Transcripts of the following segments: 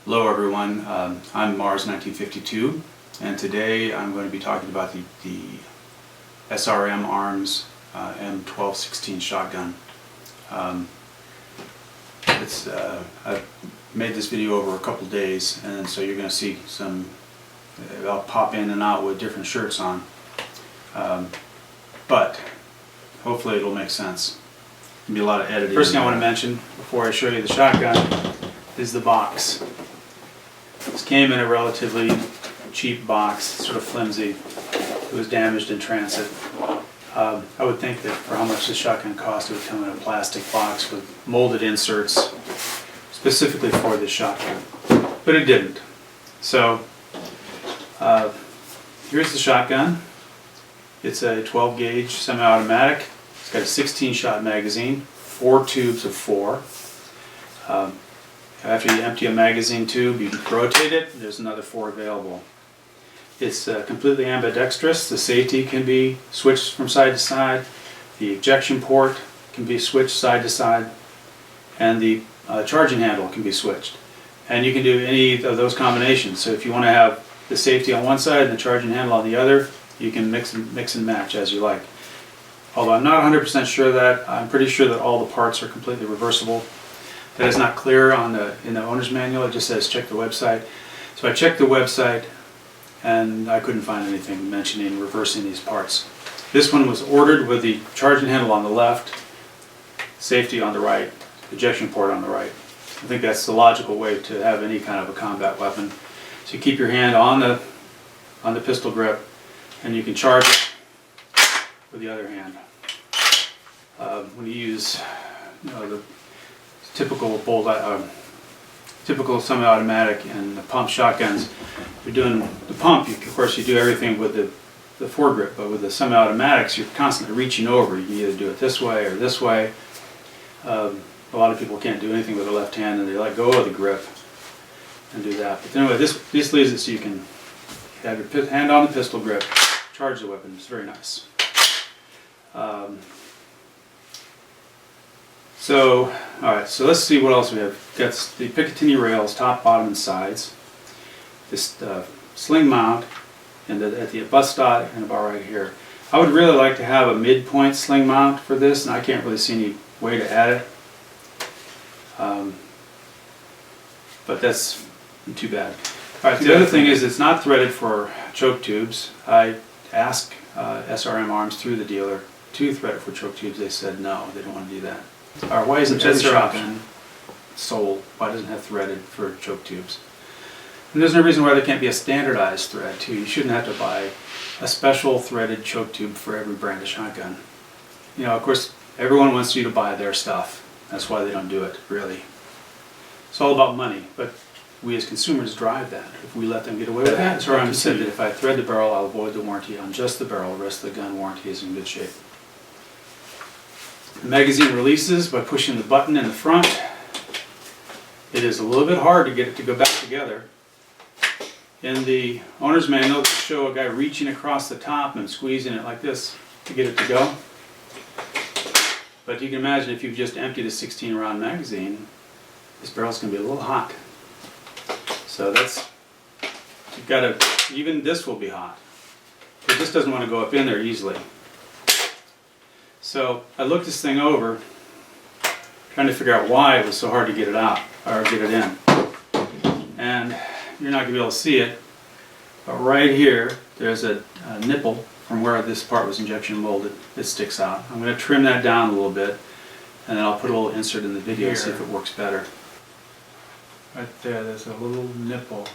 Hello everyone, I'm Mars1952, and today I'm going to be talking about the SRM Arms M1216 shotgun. I've made this video over a couple days, and so you're going to see some, I'll pop in and out with different shirts on, but hopefully it'll make sense. There'll be a lot of editing. First thing I want to mention before I show you the shotgun is the box. This came in a relatively cheap box, sort of flimsy. It was damaged in transit. I would think that for how much the shotgun cost, it would come in a plastic box with molded inserts specifically for this shotgun, but it didn't. So here's the shotgun. It's a 12 gauge semi-automatic. It's got a 16 shot magazine, 4 tubes of 4. After you empty a magazine tube, you rotate it, there's another 4 available. It's completely ambidextrous. The safety can be switched from side to side. The ejection port can be switched side to side. And the charging handle can be switched. And you can do any of those combinations. So if you want to have the safety on one side and the charging handle on the other, you can mix and match as you like. Although I'm not 100% sure of that. I'm pretty sure that all the parts are completely reversible. That is not clear in the owner's manual. It just says check the website. So I checked the website and I couldn't find anything mentioning reversing these parts. This one was ordered with the charging handle on the left, safety on the right, ejection port on the right. I think that's the logical way to have any kind of a combat weapon. So you keep your hand on the pistol grip and you can charge it with the other hand. When you use the typical semi-automatic and the pump shotguns, you're doing the pump, of course you do everything with the foregrip, but with the semi-automatics you're constantly reaching over. You can either do it this way or this way. A lot of people can't do anything with their left hand and they let go of the grip and do that. But anyway, this leaves it so you can have your hand on the pistol grip, charge the weapon. It's very nice. Alright, so let's see what else we have. Got the Picatinny rails, top, bottom, and sides. This sling mount and at the butt stock and about right here. I would really like to have a midpoint sling mount for this, and I can't really see any way to add it. But that's too bad. Alright, the other thing is it's not threaded for choke tubes. I asked SRM Arms through the dealer to thread it for choke tubes. They said no, they don't want to do that. Alright, why isn't every shotgun sold? Why doesn't it have threaded for choke tubes? And there's no reason why there can't be a standardized thread too. You shouldn't have to buy a special threaded choke tube for every brand of shotgun. You know, of course, everyone wants you to buy their stuff. That's why they don't do it, really. It's all about money, but we as consumers drive that. If we let them get away with that, SRM said that if I thread the barrel, I'll avoid the warranty on just the barrel. The rest of the gun warranty is in good shape. The magazine releases by pushing the button in the front. It is a little bit hard to get it to go back together. In the owner's manual, they show a guy reaching across the top and squeezing it like this to get it to go. But you can imagine if you've just emptied a 16 round magazine, this barrel's going to be a little hot. So you've got to, even this will be hot. It just doesn't want to go up in there easily. So I looked this thing over, trying to figure out why it was so hard to get it out, or get it in. And you're not going to be able to see it, but right here, there's a nipple from where this part was injection molded. It sticks out. I'm going to trim that down a little bit, and then I'll put a little insert in the video and see if it works better. Right there's a little nipple.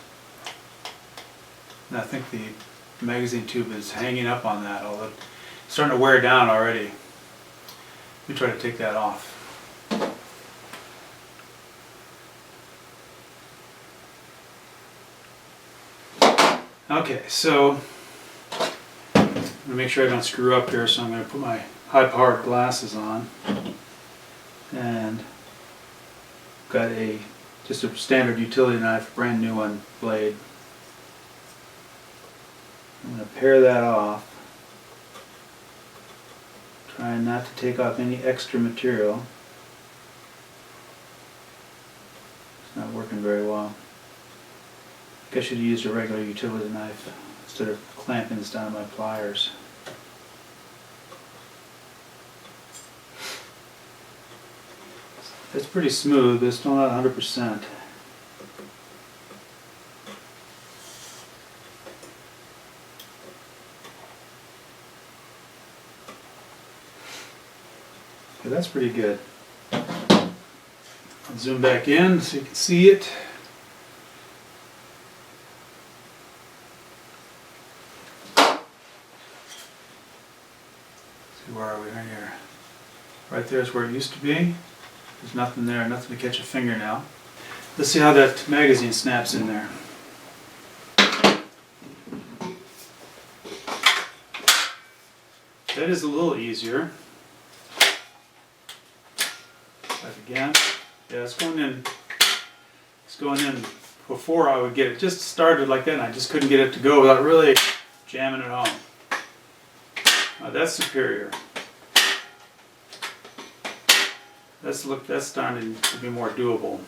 And I think the magazine tube is hanging up on that, although it's starting to wear down already. Let me try to take that off. Okay, so I'm going to make sure I don't screw up here, so I'm going to put my high-powered glasses on. And got just a standard utility knife, brand new one, blade. I'm going to pare that off. Trying not to take off any extra material. It's not working very well. I should have used a regular utility knife instead of clamping this down with my pliers. It's pretty smooth, but it's still not 100%. Okay, that's pretty good. I'll zoom back in so you can see it. Where are we right here? Right there is where it used to be. There's nothing there, nothing to catch a finger now. Let's see how that magazine snaps in there. That is a little easier. Back again. Yeah, it's going in. It's going in. Before I would get it just started like that, and I just couldn't get it to go without really jamming it home. That's superior. That's starting to be more doable.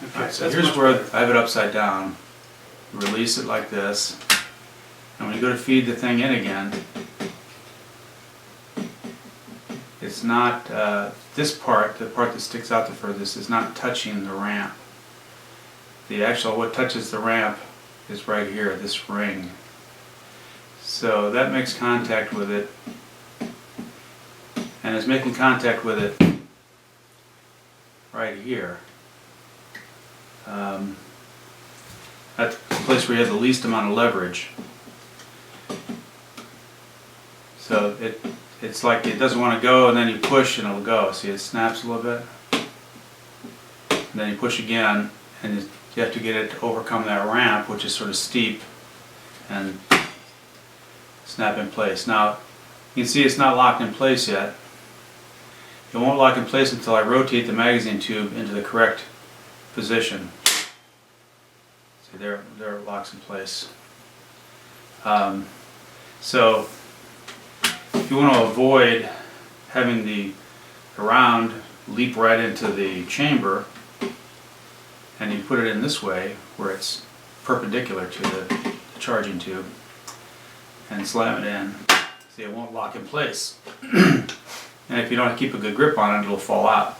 Okay, so here's where I have it upside down. Release it like this, and when you go to feed the thing in again, it's not this part, the part that sticks out the furthest, is not touching the ramp. The actual, what touches the ramp is right here, this ring. So that makes contact with it, and it's making contact with it right here. That's the place where you have the least amount of leverage. So it's like it doesn't want to go, and then you push and it'll go. See, it snaps a little bit. And then you push again, and you have to get it to overcome that ramp, which is sort of steep, and snap in place. Now, you can see it's not locked in place yet. It won't lock in place until I rotate the magazine tube into the correct position. See, there it locks in place. So, if you want to avoid having the round leap right into the chamber, and you put it in this way, where it's perpendicular to the charging tube, and slam it in, see, it won't lock in place. And if you don't keep a good grip on it, it'll fall out.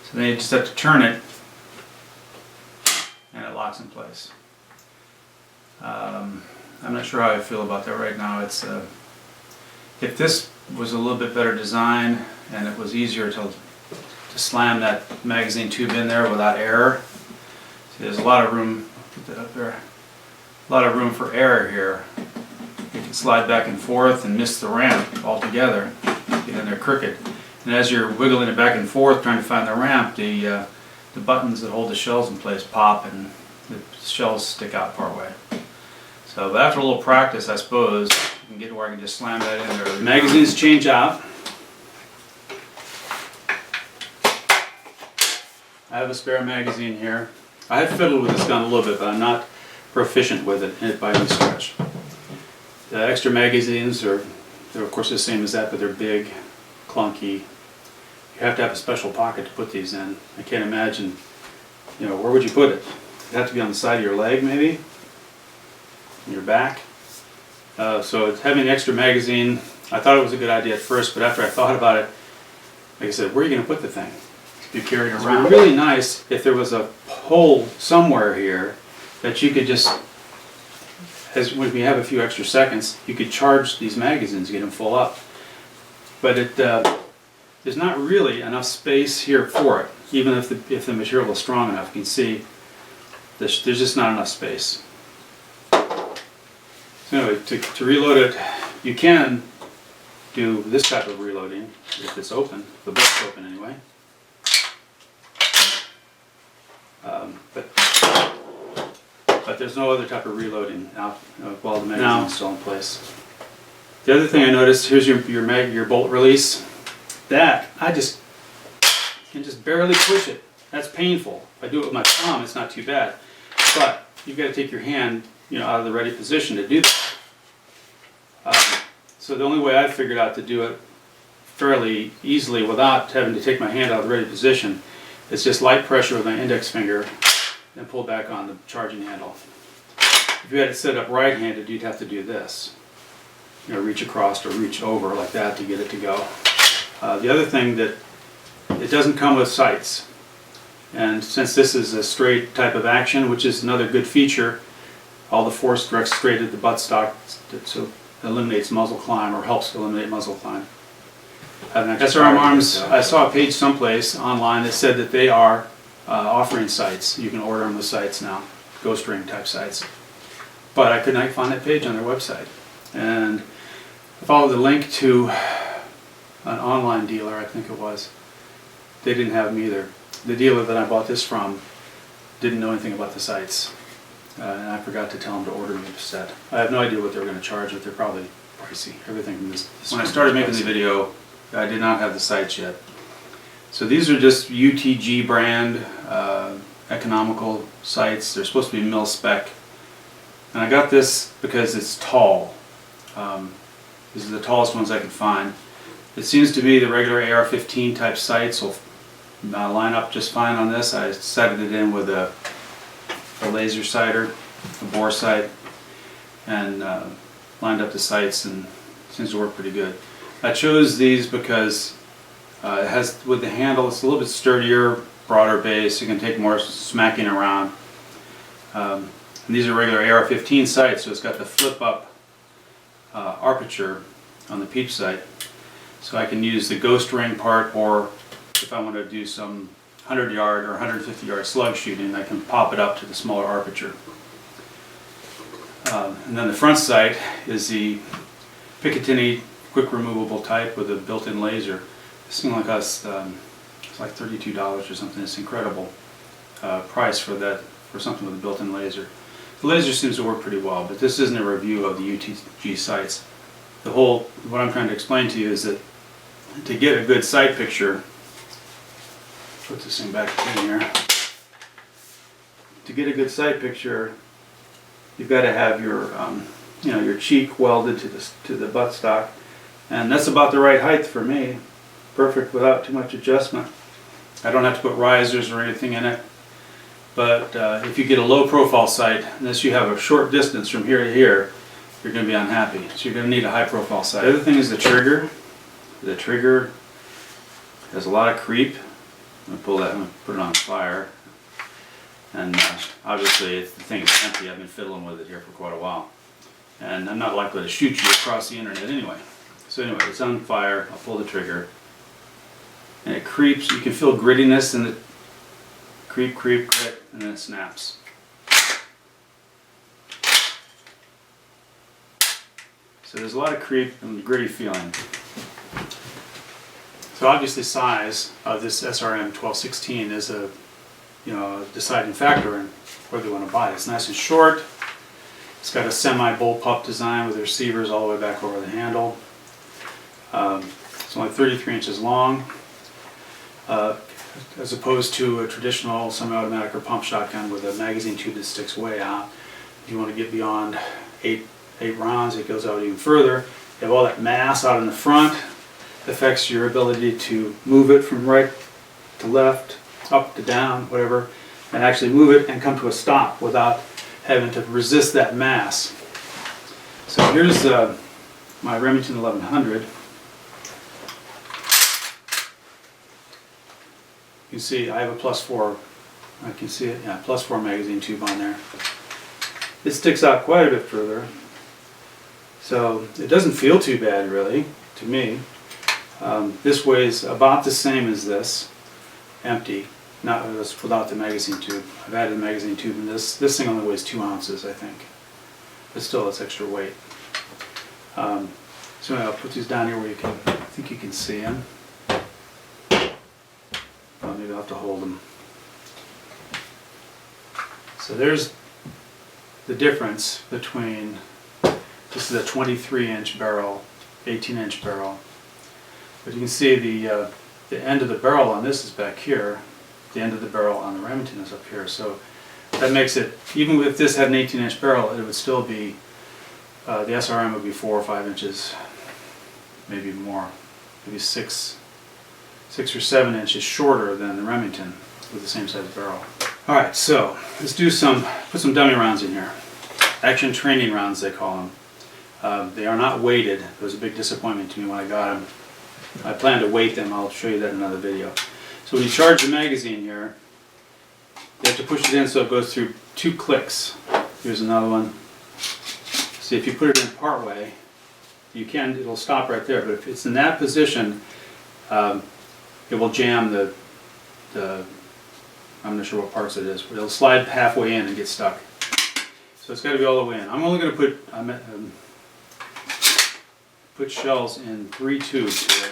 So then you just have to turn it, and it locks in place. I'm not sure how I feel about that right now. It's if this was a little bit better design, and it was easier to slam that magazine tube in there without error. See, there's a lot of room. Put that up there. A lot of room for error here. You can slide back and forth and miss the ramp altogether. Get in there crooked. And as you're wiggling it back and forth trying to find the ramp, the buttons that hold the shells in place pop and the shells stick out part way. So but after a little practice, I suppose, you can get to where I can just slam that in there. The magazines change out. I have a spare magazine here. I have fiddled with this gun a little bit, but I'm not proficient with it by any stretch. The extra magazines they're of course the same as that, but they're big, clunky. You have to have a special pocket to put these in. I can't imagine, where would you put it? It'd have to be on the side of your leg, maybe? In your back? So having the extra magazine, I thought it was a good idea at first, but after I thought about it, like I said, where are you going to put the thing? You carry it around. It would be really nice if there was a hole somewhere here that you could just, when we have a few extra seconds, you could charge these magazines, get them full up. But there's not really enough space here for it, even if the material is strong enough. You can see there's just not enough space. So anyway, to reload it, you can do this type of reloading if it's open, the butt's open anyway. But there's no other type of reloading now while the magazine is still in place. The other thing I noticed, here's your bolt release. That I can just barely push it. That's painful. If I do it with my thumb, it's not too bad. But you've got to take your hand, out of the ready position to do that. So the only way I figured out to do it fairly easily without having to take my hand out of the ready position. It's just light pressure with my index finger and pull back on the charging handle. If you had it set up right-handed, you'd have to do this. You know, reach across or reach over like that to get it to go. The other thing that it doesn't come with sights. And since this is a straight type of action, which is another good feature, all the force directs straight at the buttstock, so eliminates muzzle climb or helps eliminate muzzle climb. SRM Arms, I saw a page someplace online that said that they are offering sights. You can order them with sights now, ghost ring type sights. But I could not find that page on their website. And I followed the link to an online dealer, I think it was. They didn't have them either. The dealer that I bought this from didn't know anything about the sights. And I forgot to tell them to order me a set. I have no idea what they were going to charge, but they're probably pricey. Everything from this when I started making the video, I did not have the sights yet. So these are just UTG brand economical sights. They're supposed to be mil-spec. And I got this because it's tall. These are the tallest ones I could find. It seems to be the regular AR-15 type sights will line up just fine on this. I sighted it in with a laser sighter, a bore sight, and lined up the sights, and it seems to work pretty good. I chose these because it has, with the handle, it's a little bit sturdier, broader base. You can take more smacking around. And these are regular AR-15 sights, so it's got the flip-up aperture on the peep sight. So I can use the ghost ring part, or if I want to do some 100-yard or 150-yard slug shooting, I can pop it up to the smaller aperture. And then the front sight is the Picatinny quick removable type with a built-in laser. This thing like us, it's like $32 or something. It's incredible price for that, for something with a built-in laser. The laser seems to work pretty well, but this isn't a review of the UTG sights. What I'm trying to explain to you is that to get a good sight picture, put this thing back in here. To get a good sight picture, you've got to have your, your cheek welded to the buttstock, and that's about the right height for me. Perfect without too much adjustment. I don't have to put risers or anything in it. But if you get a low profile sight, unless you have a short distance from here to here, you're going to be unhappy. So you're going to need a high profile sight. The other thing is the trigger. The trigger has a lot of creep. I'm going to pull that, I'm going to put it on fire. And obviously the thing is empty. I've been fiddling with it here for quite a while. And I'm not likely to shoot you across the internet anyway. So anyway, it's on fire. I'll pull the trigger. And it creeps. You can feel grittiness in the creep, creep, grit, and then it snaps. So there's a lot of creep and gritty feeling. So obviously size of this SRM1216 is a deciding factor in whether you want to buy it. It's nice and short. It's got a semi-bullpup design with the receivers all the way back over the handle. It's only 33 inches long, as opposed to a traditional semi-automatic or pump shotgun with a magazine tube that sticks way out. If you want to get beyond eight rounds, it goes out even further. You have all that mass out in the front. It affects your ability to move it from right to left, up to down, whatever, and actually move it and come to a stop without having to resist that mass. So here's my Remington 1100. You can see I have a +4. I can see it, yeah, +4 magazine tube on there. It sticks out quite a bit further, so it doesn't feel too bad really to me. This weighs about the same as this, empty, not without the magazine tube. I've added the magazine tube, and this thing only weighs 2 ounces, I think, but still it's extra weight. So I'll put these down here where I think you can see them. Well, maybe I'll have to hold them. So there's the difference between, this is a 23-inch barrel, 18-inch barrel. But you can see the end of the barrel on this is back here. The end of the barrel on the Remington is up here. So that makes it, even if this had an 18-inch barrel, it would still be, the SRM would be 4 or 5 inches, maybe more, maybe 6 or 7 inches shorter than the Remington with the same size barrel. Alright, so let's do put some dummy rounds in here. Action training rounds, they call them. They are not weighted. It was a big disappointment to me when I got them. I plan to weight them. I'll show you that in another video. So when you charge the magazine here, you have to push it in so it goes through 2 clicks. Here's another one. See, if you put it in part way, it'll stop right there, but if it's in that position, it will jam I'm not sure what parts it is, but it'll slide halfway in and get stuck. So it's got to be all the way in. I'm only going to put shells in 3 tubes here.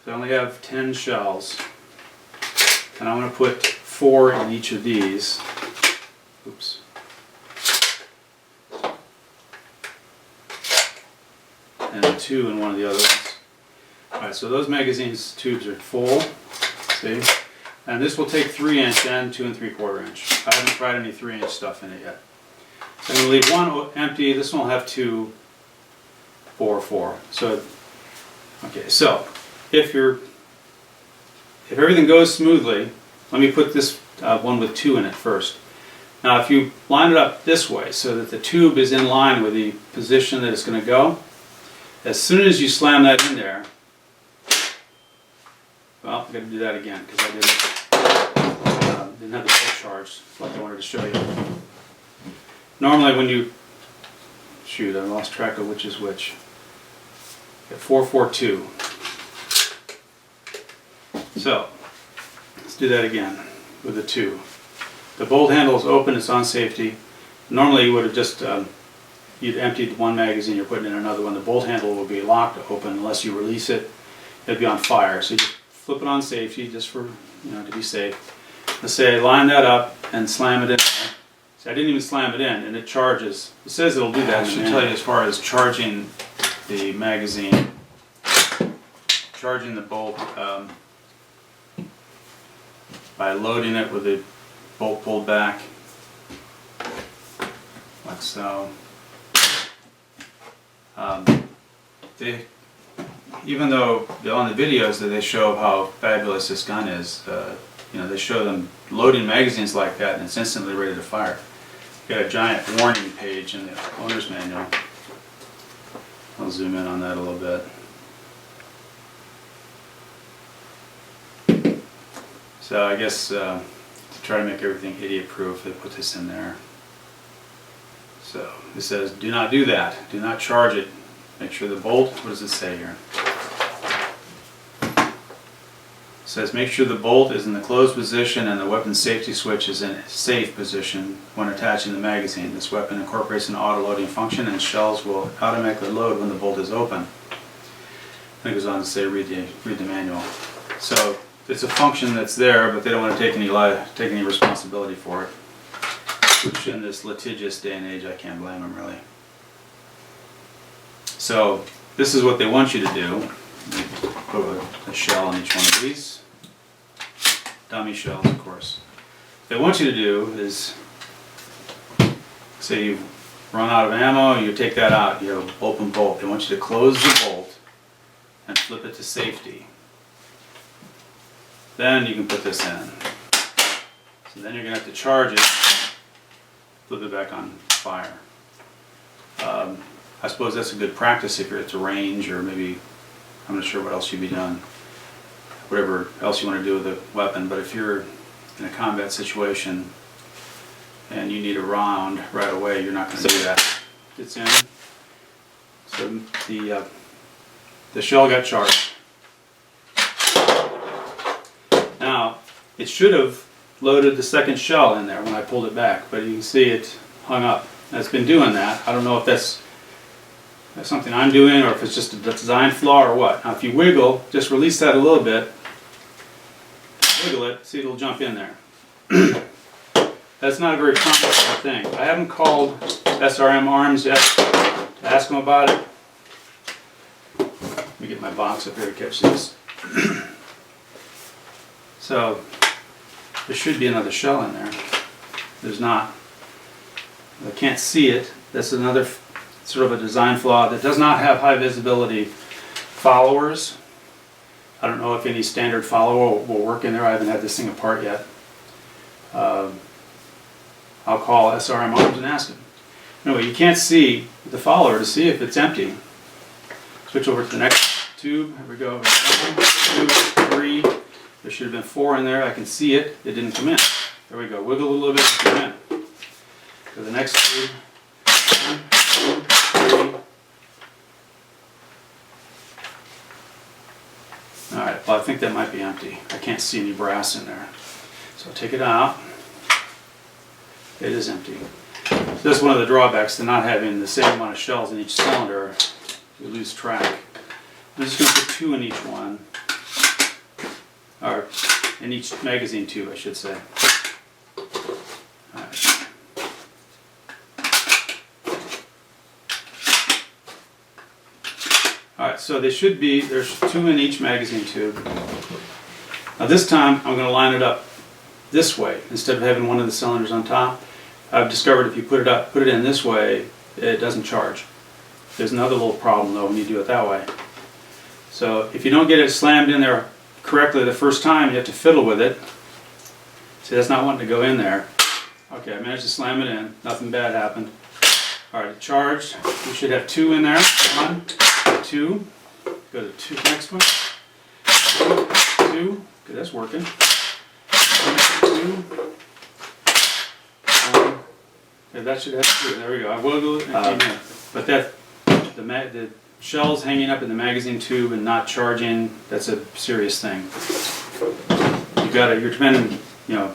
So I only have 10 shells, and I'm going to put 4 in each of these. Oops. And 2 in one of the other ones. Alright, so those magazines tubes are full. See? And this will take 3-inch and 2 3/4 inch. I haven't tried any 3-inch stuff in it yet. So I'm going to leave one empty. This one will have 2 4. So, okay, so if everything goes smoothly, let me put this one with 2 in it first. Now if you line it up this way so that the tube is in line with the position that it's going to go, as soon as you slam that in there, well, I've got to do that again because I didn't have the bolt charged like I wanted to show you. Normally when you, shoot, I lost track of which is which. Got 442. So, let's do that again with the 2. The bolt handle is open, it's on safety. Normally you would have just, you'd emptied one magazine, you're putting in another one. The bolt handle will be locked open unless you release it. It'll be on fire. So you just flip it on safety just for, to be safe. Let's say I line that up and slam it in there. See, I didn't even slam it in and it charges. It says it'll do that. I should tell you as far as charging the magazine, charging the bolt by loading it with the bolt pulled back, like so. Even though on the videos that they show how fabulous this gun is, they show them loading magazines like that and it's instantly ready to fire. Got a giant warning page in the owner's manual. I'll zoom in on that a little bit. So I guess to try to make everything idiot-proof, they put this in there. So it says, do not do that. Do not charge it. Make sure the bolt, what does it say here? It says make sure the bolt is in the closed position and the weapon safety switch is in a safe position when attaching the magazine. This weapon incorporates an auto-loading function and shells will automatically load when the bolt is open. Then it goes on to say read the manual. So it's a function that's there, but they don't want to take any responsibility for it. Which in this litigious day and age, I can't blame them really. So this is what they want you to do. Put a shell on each one of these. Dummy shells, of course. What they want you to do is, say you've run out of ammo, you take that out, you have an open bolt. They want you to close the bolt and flip it to safety. Then you can put this in. So then you're going to have to charge it, flip it back on fire. I suppose that's a good practice if you're at the range, or maybe, I'm not sure what else you'd be doing, whatever else you want to do with the weapon, but if you're in a combat situation and you need a round right away, you're not going to do that. It's in. So the shell got charged. Now, it should have loaded the second shell in there when I pulled it back, but you can see it hung up. And it's been doing that. I don't know if that's something I'm doing or if it's just a design flaw or what. Now if you wiggle, just release that a little bit, wiggle it, see it'll jump in there. That's not a very complex thing. I haven't called SRM Arms yet to ask them about it. Let me get my box up here to catch this. So there should be another shell in there. There's not. I can't see it. That's another sort of a design flaw that does not have high visibility followers. I don't know if any standard follower will work in there. I haven't had this thing apart yet. I'll call SRM Arms and ask him. Anyway, you can't see the follower to see if it's empty. Switch over to the next tube. Here we go. 1, 2, 3. There should have been 4 in there. I can see it. It didn't come in. There we go. Wiggle a little bit to come in. To the next tube. 1, 2, 3. Alright, well I think that might be empty. I can't see any brass in there. So take it out. It is empty. So that's one of the drawbacks to not having the same amount of shells in each cylinder. You lose track. I'm just going to put 2 in each one. Or in each magazine tube, I should say. Alright. Alright, so they should be, there's 2 in each magazine tube. Now this time I'm going to line it up this way instead of having one of the cylinders on top. I've discovered if you put it in this way, it doesn't charge. There's another little problem though when you do it that way. So if you don't get it slammed in there correctly the first time, you have to fiddle with it. See, that's not wanting to go in there. Okay, I managed to slam it in. Nothing bad happened. Alright, it charged. You should have 2 in there. 1, 2. Go to 2, next one. 2. Good, that's working. 2. Okay, that should have 2. There we go. I wiggled it and came in. But the shells hanging up in the magazine tube and not charging, that's a serious thing. You're depending, you know,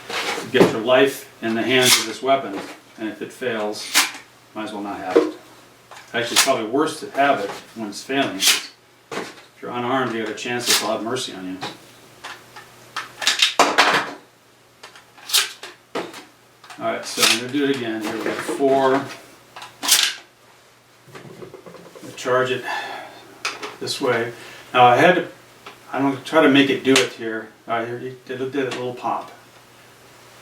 to get your life in the hands of this weapon, and if it fails, might as well not have it. Actually, it's probably worse to have it when it's failing. If you're unarmed, you have a chance that they'll have mercy on you. Alright, so I'm going to do it again. Here we got 4. Charge it this way. Now I'm going to try to make it do it here. Alright, here it did a little pop.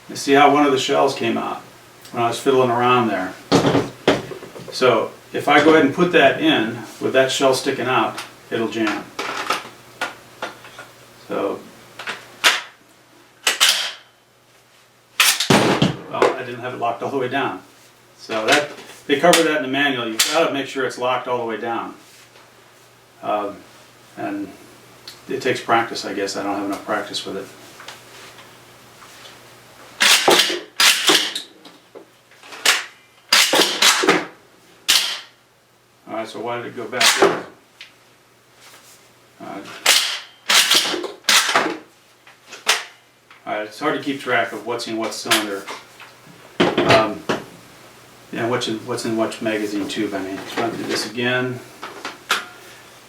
You see how one of the shells came out when I was fiddling around there. So if I go ahead and put that in with that shell sticking out, it'll jam. So, well, I didn't have it locked all the way down. So they cover that in the manual. You've got to make sure it's locked all the way down. And it takes practice, I guess. I don't have enough practice with it. Alright, so why did it go back there? Alright, it's hard to keep track of what's in what cylinder. And what's in what magazine tube, I mean. Let's run through this again.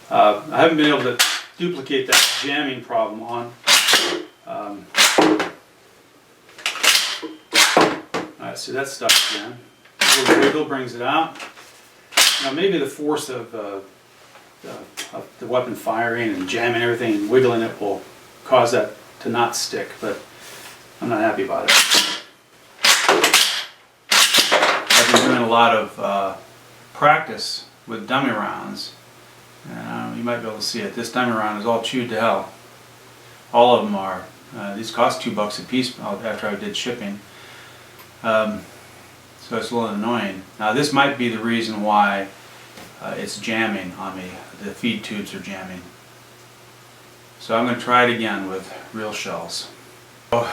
I haven't been able to duplicate that jamming problem on. Alright, so that's stuck again. A little wiggle brings it out. Now maybe the force of the weapon firing and jamming everything and wiggling it will cause that to not stick, but I'm not happy about it. I've been doing a lot of practice with dummy rounds. You might be able to see it. This dummy round is all chewed to hell. All of them are. These cost $2 a piece after I did shipping. So it's a little annoying. Now this might be the reason why it's jamming on me. The feed tubes are jamming. So I'm going to try it again with real shells. So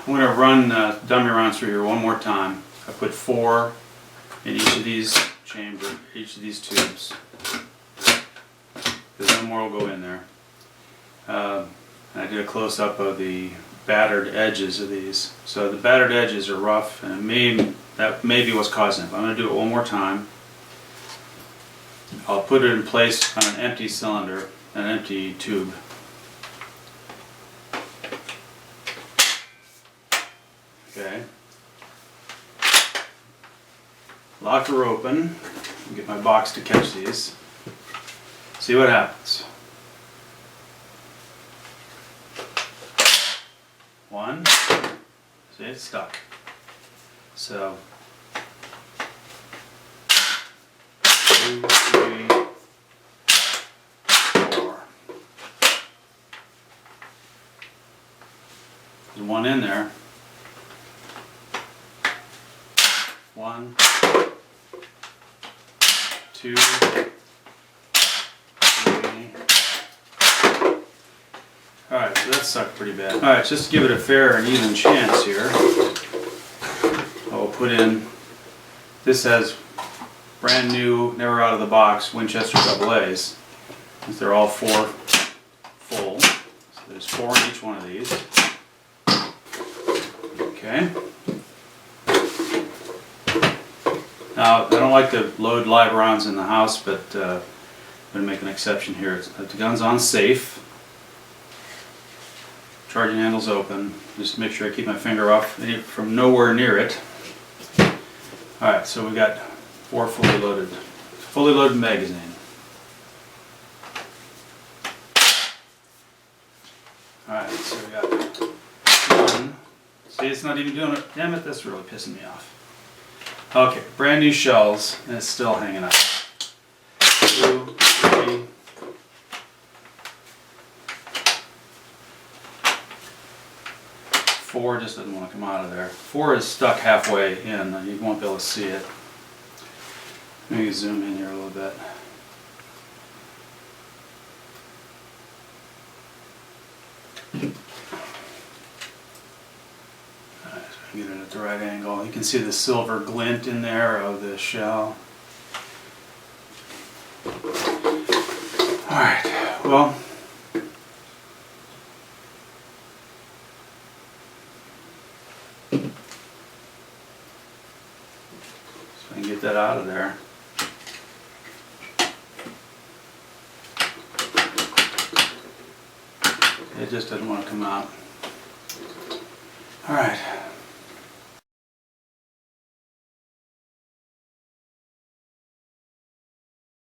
I'm going to run dummy rounds through here one more time. I put 4 in each of these chambers, each of these tubes. Because no more will go in there. And I did a close-up of the battered edges of these. So the battered edges are rough, and that may be what's causing it. I'm going to do it one more time. I'll put it in place on an empty cylinder, an empty tube. Okay. Lock her open. Get my box to catch these. See what happens. 1. See, it's stuck. So 2, 3, 4. one in there. 1, 2, 3. Alright, so that sucked pretty bad. Alright, just to give it a fair and even chance here, I'll put in, this has brand new, never out of the box Winchester AA's. They're all 4 full. So there's 4 in each one of these. Okay. Now, I don't like to load live rounds in the house, but I'm going to make an exception here. The gun's on safe. Charging handle's open. Just make sure I keep my finger off from nowhere near it. Alright, so we got 4 fully loaded magazine. Alright, so we got 1. See, it's not even doing it. Damn it, that's really pissing me off. Okay, brand new shells, and it's still hanging up. 2, 3. 4 just doesn't want to come out of there. 4 is stuck halfway in, and you won't be able to see it. Maybe zoom in here a little bit. Alright, so I can get it at the right angle. You can see the silver glint in there of the shell. Alright, well, so I can get that out of there. It just doesn't want to come out. Alright.